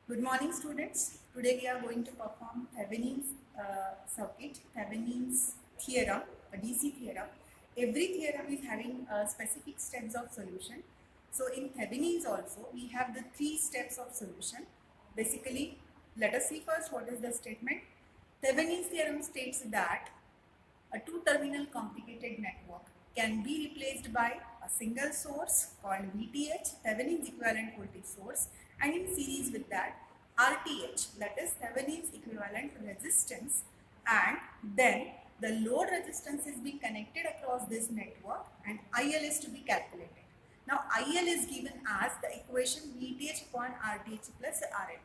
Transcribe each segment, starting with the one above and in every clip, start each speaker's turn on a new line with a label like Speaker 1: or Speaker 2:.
Speaker 1: Good morning, students. Today we are going to perform Thevenin's circuit, Thevenin's theorem, a DC theorem. Every theorem is having specific steps of solution. So in Thevenin's also, we have the 3 steps of solution. Basically, let us see first what is the statement. Thevenin's theorem states that a two-terminal complicated network can be replaced by a single source called VTH, Thevenin's equivalent voltage source, and in series with that RTH, that is Thevenin's equivalent resistance, and then the load resistance is being connected across this network and IL is to be calculated. Now IL is given as the equation VTH upon RTH plus RL.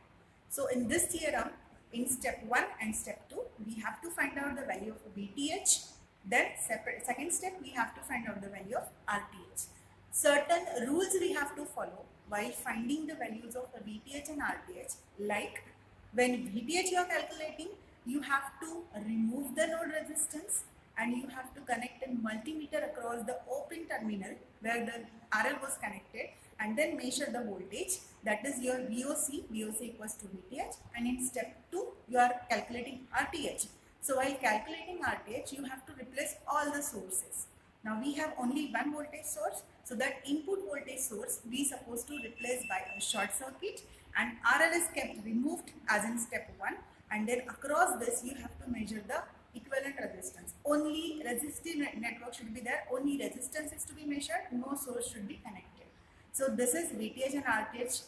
Speaker 1: So in this theorem, in step 1 and step 2, we have to find out the value of VTH. Then second step, we have to find out the value of RTH. Certain rules we have to follow while finding the values of the VTH and RTH. Like when VTH you are calculating, you have to remove the load resistance and you have to connect a multimeter across the open terminal where the RL was connected and then measure the voltage, that is your VOC equals to VTH, and in step 2 you are calculating RTH. So while calculating RTH, you have to replace all the sources. Now we have only one voltage source, so that input voltage source we supposed to replace by a short circuit, and RL is kept removed as in step 1, and then across this you have to measure the equivalent resistance. Only resistive network should be there, only resistance is to be measured, no source should be connected. So this is VTH and RTH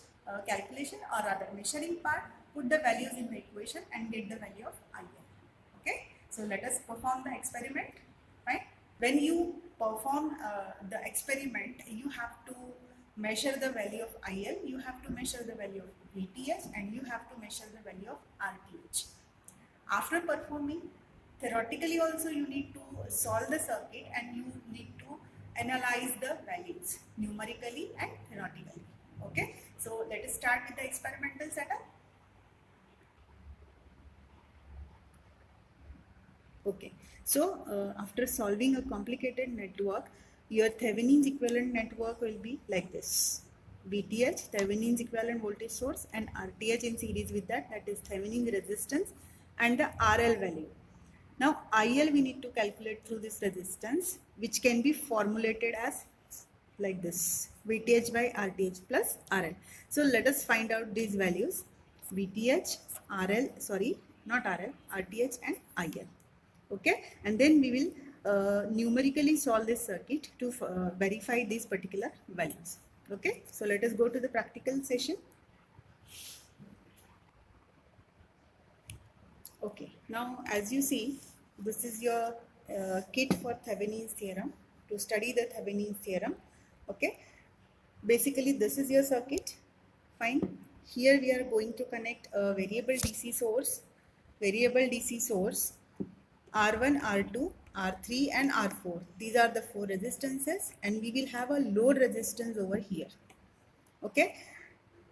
Speaker 1: calculation, or rather measuring part. Put the values in the equation and get the value of IL. Okay, so let us perform the experiment. Fine. When you perform the experiment, you have to measure the value of IL, you have to measure the value of VTH, and you have to measure the value of RTH. After performing, theoretically also you need to solve the circuit and you need to analyze the values numerically and theoretically. Okay, so let us start with the experimental setup. Okay, so after solving a complicated network, your Thevenin's equivalent network will be like this. VTH, Thevenin's equivalent voltage source, and RTH in series with that, that is Thevenin's resistance and the RL value. Now IL we need to calculate through this resistance, which can be formulated as like this, VTH by RTH plus RL. So let us find out these values, VTH, RL, sorry, not RL, RTH and IL. Okay, and then we will numerically solve this circuit to verify these particular values. Okay, so let us go to the practical session. Okay, now as you see, this is your kit for Thevenin's theorem, to study the Thevenin's theorem. Okay, basically this is your circuit. Fine, here we are going to connect a variable DC source, R1, R2, R3 and R4. These are the 4 resistances, and we will have a load resistance over here. Okay,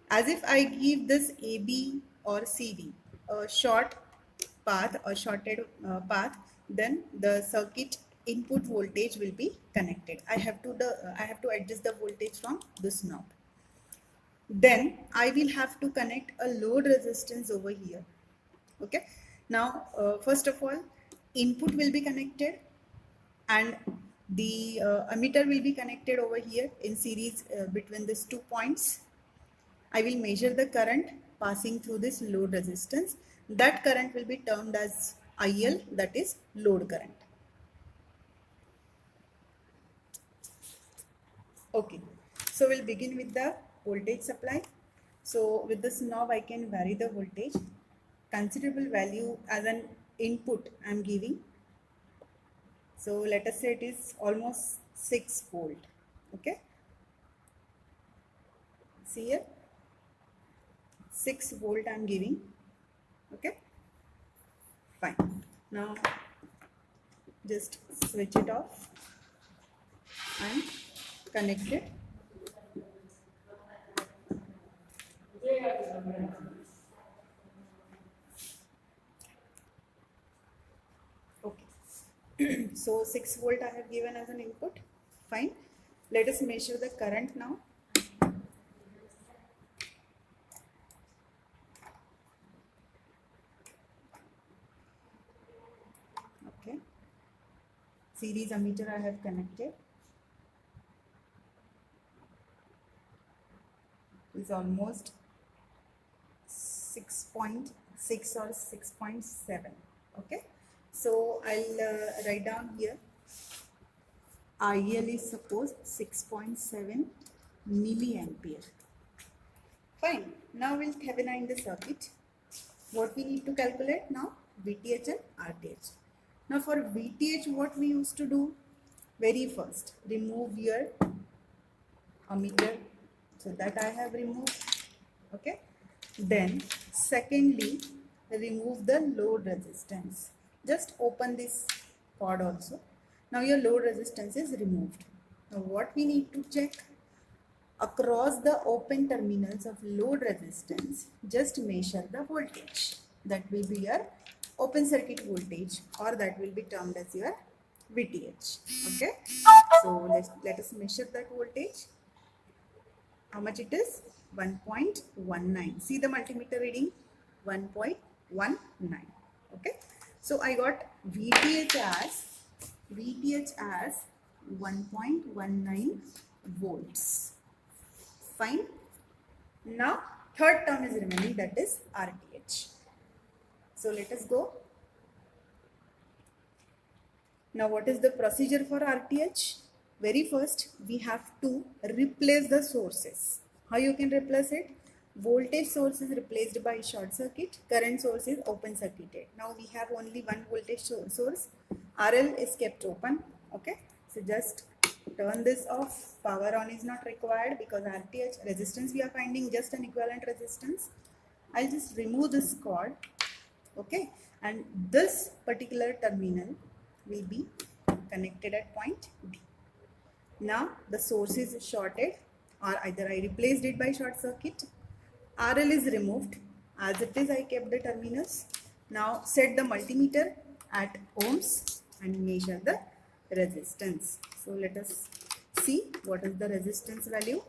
Speaker 1: as if I give this AB or CD a short path or shorted path, then the circuit input voltage will be connected. I have to adjust the voltage from this knob. Then I will have to connect a load resistance over here. Okay, now first of all, input will be connected and the emitter will be connected over here in series between these 2 points. I will measure the current passing through this load resistance. That current will be termed as IL, that is load current. Okay, so we'll begin with the voltage supply. So with this knob I can vary the voltage. Considerable value as an input I am giving. So let us say it is almost 6 volt. Okay, see here, 6 volt I am giving. Okay, fine. Now just switch it off and connect it. Okay, so 6 volt I have given as an input. Fine, let us measure the current now. series ammeter I have connected. Is almost 6.6 or 6.7. Okay, so I'll write down here IL is suppose 6.7 milliampere. Fine. Now we'll Thevenin the circuit. What we need to calculate now? VTH and RTH. Now for VTH, what we used to do? Very first, remove your ammeter. So that I have removed. Okay. Then secondly, remove the load resistance. Just open this cord also. Now your load resistance is removed. Now what we need to check? Across the open terminals of load resistance, just measure the voltage. That will be your open circuit voltage, or that will be termed as your VTH. Okay. So let us measure that voltage. How much it is? 1.19. See the multimeter reading? 1.19. Okay. So I got VTH as 1.19 volts. Fine. Now third term is remaining, that is RTH. So let us go. Now what is the procedure for RTH? Very first we have to replace the sources. How you can replace it? Voltage source is replaced by short circuit, current source is open circuited. Now we have only one voltage source, RL is kept open. Okay, so just turn this off. Power on is not required because RTH resistance we are finding just an equivalent resistance. I'll just remove this cord. Okay, and this particular terminal will be connected at point D. Now the source is shorted, or either I replaced it by short circuit. RL is removed. As it is, I kept the terminals. Now set the multimeter at ohms and measure the resistance. So let us see what is the resistance value.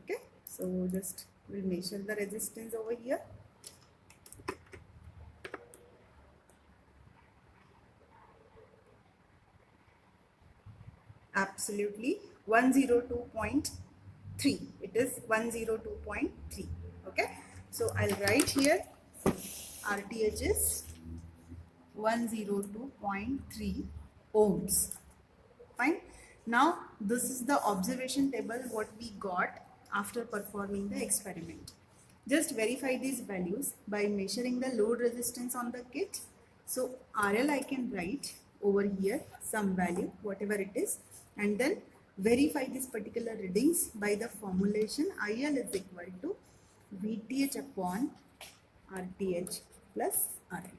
Speaker 1: Okay, so just we'll measure the resistance over here. Absolutely 102.3. It is 102.3. Okay, so I'll write here RTH is 102.3 ohms. Fine. Now this is the observation table what we got after performing the experiment. Just verify these values by measuring the load resistance on the kit. So RL I can write over here some value whatever it is, and then verify these particular readings by the formulation IL is equal to VTH upon RTH plus RL.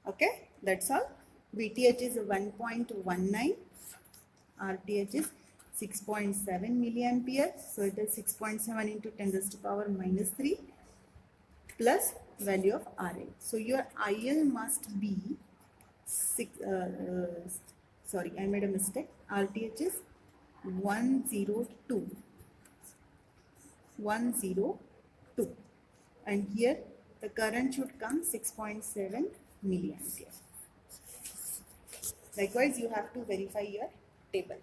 Speaker 1: Okay, that's all. VTH is 1.19, RTH is 6.7 milliampere, so it is 6.7 into 10 raised to power minus 3 plus value of RL. So your IL must be sorry, I made a mistake. RTH is 102, and here the current should come 6.7 milliampere. Likewise, you have to verify your table.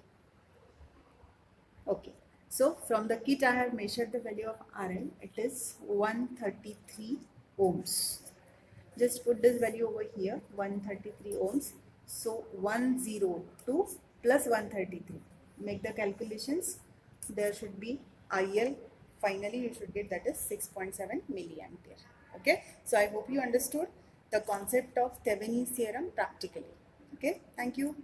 Speaker 1: Okay, so from the kit I have measured the value of RL. It is 133 ohms. Just put this value over here, 133 ohms. So 102 plus 133. Make the calculations. There should be IL. Finally, you should get that is 6.7 milliampere. Okay, so I hope you understood the concept of Thevenin's theorem practically. Okay, thank you.